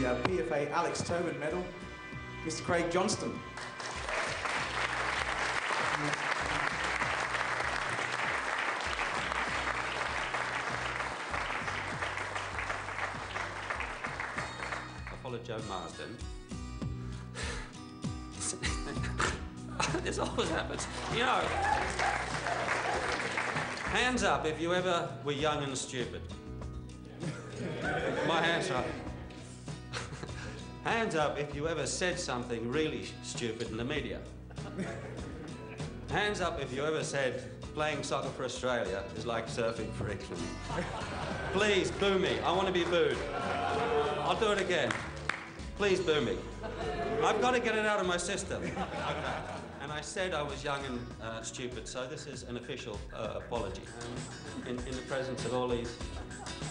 the PFA Alex Tobin Medal, Mr. Craig Johnston. I followed Joe Marsden. This always happens. You know, hands up if you ever were young and stupid. My hands up. Hands up if you ever said something really stupid in the media. Hands up if you ever said playing soccer for Australia is like surfing for England. Please boo me. I want to be booed. I'll do it again. Please boo me. I've got to get it out of my system. And I said I was young and stupid, so this is an official apology. In the presence of all these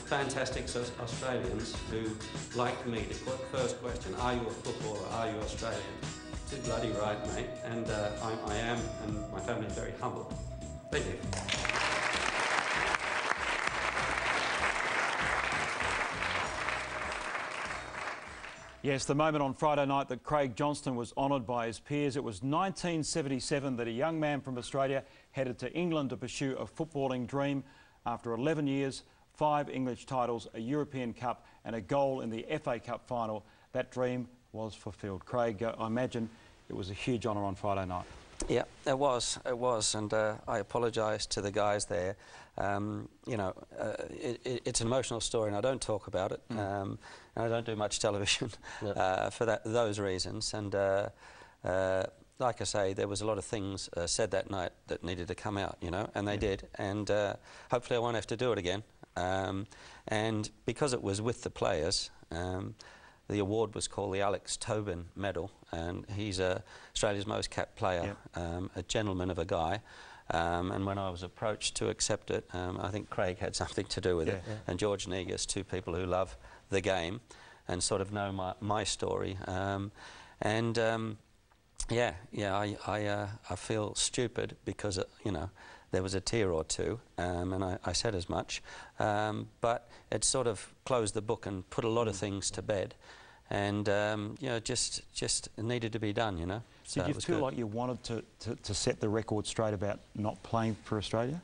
fantastic Australians who, like me, the first question, are you a footballer, are you Australian? Too bloody right, mate, and I am, and my family is very humble. Thank you. Yes, the moment on Friday night that Craig Johnston was honoured by his peers. It was 1977 that a young man from Australia headed to England to pursue a footballing dream. After 11 years, 5 English titles, a European Cup and a goal in the FA Cup final, that dream was fulfilled. Craig, I imagine it was a huge honour on Friday night. Yeah, it was, and I apologise to the guys there. You know, it's an emotional story and I don't talk about it, and I don't do much television for those reasons, and like I say, there was a lot of things said that night that needed to come out, you know, and they did, and hopefully I won't have to do it again. And because it was with the players, the award was called the Alex Tobin Medal, and he's Australia's most capped player, a gentleman of a guy. And when I was approached to accept it, I think Craig had something to do with it, and George Negus, 2 people who love the game and sort of know my story. Yeah, I feel stupid because, you know, there was a tear or two, and I said as much, but it sort of closed the book and put a lot of things to bed, and you know, just needed to be done, you know. So did you feel like you wanted to set the record straight about not playing for Australia?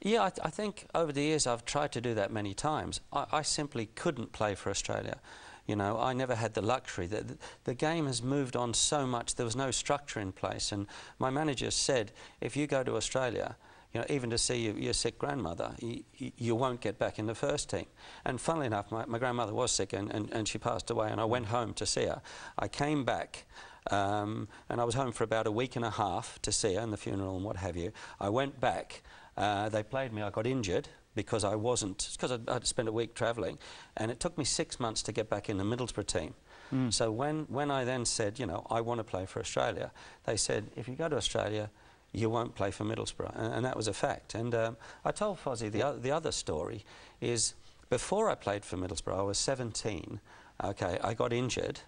Yeah, I think over the years I've tried to do that many times. I simply couldn't play for Australia. You know, I never had the luxury. The game has moved on so much, there was no structure in place, and my manager said, if you go to Australia, you know, even to see your sick grandmother, you won't get back in the first team. And funnily enough, my grandmother was sick and she passed away, and I went home to see her. I came back, and I was home for about a week and a half to see her and the funeral and what have you. I went back, they played me, I got injured, because I wasn't, because I'd spent a week travelling, and it took me 6 months to get back in the Middlesbrough team. So when I then said, you know, I want to play for Australia, they said, if you go to Australia, you won't play for Middlesbrough, and that was a fact. And I told Fozzie the other story is, before I played for Middlesbrough, I was 17, okay, I got injured,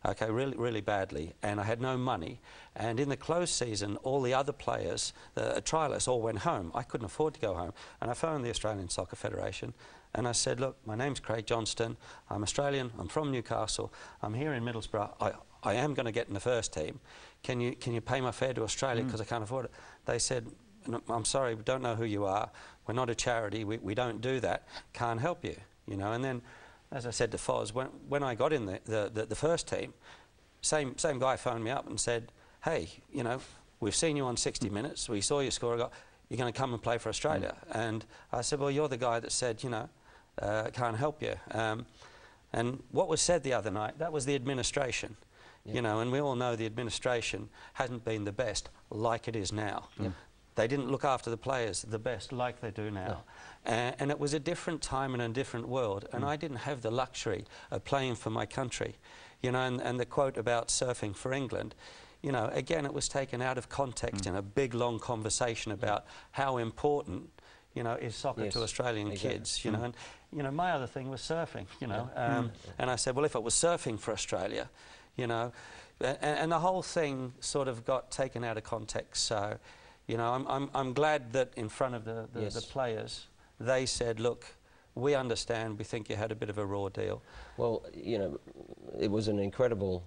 okay, really badly, and I had no money, and in the closed season all the other players, the trialists, all went home. I couldn't afford to go home, and I phoned the Australian Soccer Federation and I said, look, my name's Craig Johnston, I'm Australian, I'm from Newcastle, I'm here in Middlesbrough, I am going to get in the first team, can you pay my fare to Australia because I can't afford it? They said, no, I'm sorry, we don't know who you are, we're not a charity, we don't do that, can't help you, you know. And then, as I said to Foz, when I got in the first team, same guy phoned me up and said, hey, you know, we've seen you on 60 Minutes, we saw you score a goal, you're going to come and play for Australia. And I said, well, you're the guy that said, you know, can't help you. And what was said the other night, that was the administration, you know, and we all know the administration hasn't been the best like it is now. They didn't look after the players the best like they do now. And it was a different time and a different world, and I didn't have the luxury of playing for my country. You know, and the quote about surfing for England, you know, again, it was taken out of context in a big, long conversation about how important, you know, is soccer to Australian kids, you know. And, you know, my other thing was surfing, you know. And I said, well, if it was surfing for Australia, you know, and the whole thing sort of got taken out of context. So, you know, I'm glad that in front of the players, they said, look, we understand, we think you had a bit of a raw deal. Well, you know, it was an incredible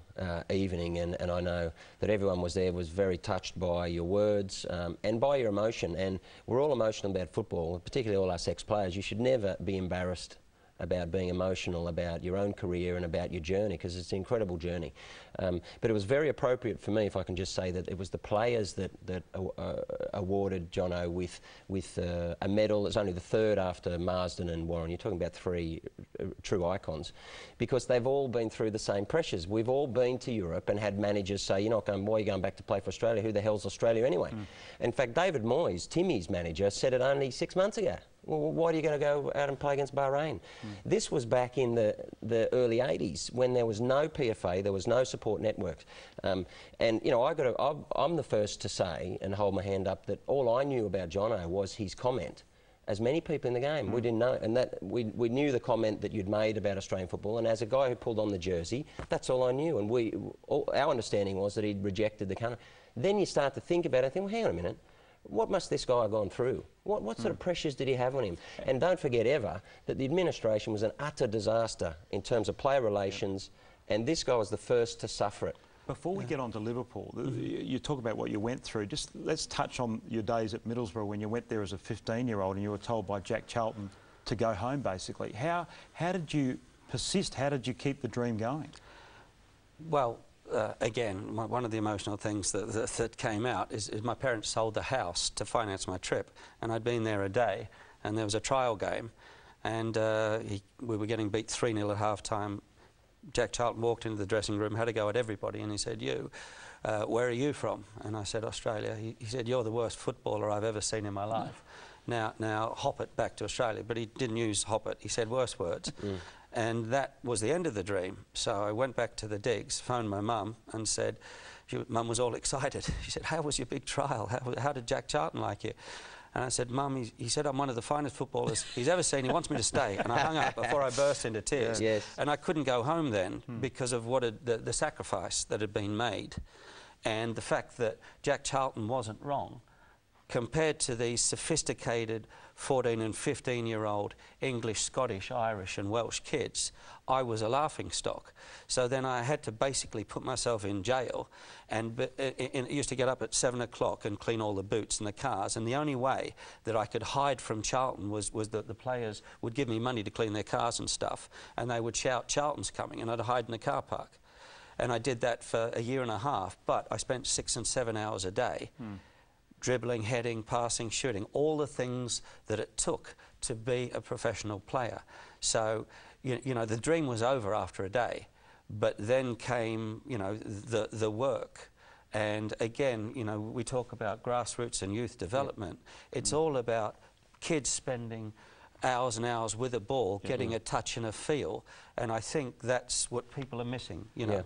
evening, and I know that everyone was there, was very touched by your words and by your emotion. And we're all emotional about football, particularly all us ex-players. You should never be embarrassed about being emotional about your own career and about your journey, because it's an incredible journey. But it was very appropriate for me, if I can just say, that it was the players that awarded Jono with a medal. It's only the third after Marsden and Warren. You're talking about three true icons, because they've all been through the same pressures. We've all been to Europe and had managers say, "You're not going, boy, you're going back to play for Australia. Who the hell's Australia anyway?" In fact, David Moyes, Timmy's manager, said it only 6 months ago. Well, why are you going to go out and play against Bahrain? This was back in the early 80s, when there was no PFA, there was no support networks. And, you know, I'm the first to say and hold my hand up that all I knew about Jono was his comment, as many people in the game. We didn't know, and that we knew the comment that you'd made about Australian football, and as a guy who pulled on the jersey, that's all I knew. And our understanding was that he'd rejected the country. Then you start to think about it and think, well, hang on a minute. What must this guy have gone through? What sort of pressures did he have on him? And don't forget ever that the administration was an utter disaster in terms of player relations, and this guy was the first to suffer it. Before we get on to Liverpool, you talk about what you went through. Just let's touch on your days at Middlesbrough when you went there as a 15-year-old and you were told by Jack Charlton to go home, basically. How did you persist? How did you keep the dream going? Well, again, one of the emotional things that came out is my parents sold the house to finance my trip, and I'd been there a day, and there was a trial game, and we were getting beat 3-0 at half-time. Jack Charlton walked into the dressing room, had a go at everybody, and he said, where are you from? And I said, Australia. He said, you're the worst footballer I've ever seen in my life. Now hop it back to Australia. But he didn't use hop it, he said worse words. And that was the end of the dream. So I went back to the digs, phoned my mum and said, Mum was all excited. She said, how was your big trial? How did Jack Charlton like you? And I said, Mum, he said I'm one of the finest footballers he's ever seen. He wants me to stay. And I hung up before I burst into tears. Yes. And I couldn't go home then because of the sacrifice that had been made, and the fact that Jack Charlton wasn't wrong compared to these sophisticated 14 and 15-year-old English, Scottish, Irish and Welsh kids. I was a laughingstock. So then I had to basically put myself in jail, and used to get up at 7 o'clock and clean all the boots and the cars, and the only way that I could hide from Charlton was that the players would give me money to clean their cars and stuff, and they would shout, Charlton's coming, and I'd hide in the car park. And I did that for a year and a half, but I spent 6 and 7 hours a day dribbling, heading, passing, shooting, all the things that it took to be a professional player. So, you know, the dream was over after a day, but then came, you know, the work. And again, you know, we talk about grassroots and youth development. It's all about kids spending hours and hours with a ball, getting a touch and a feel, and I think that's what people are missing, you know.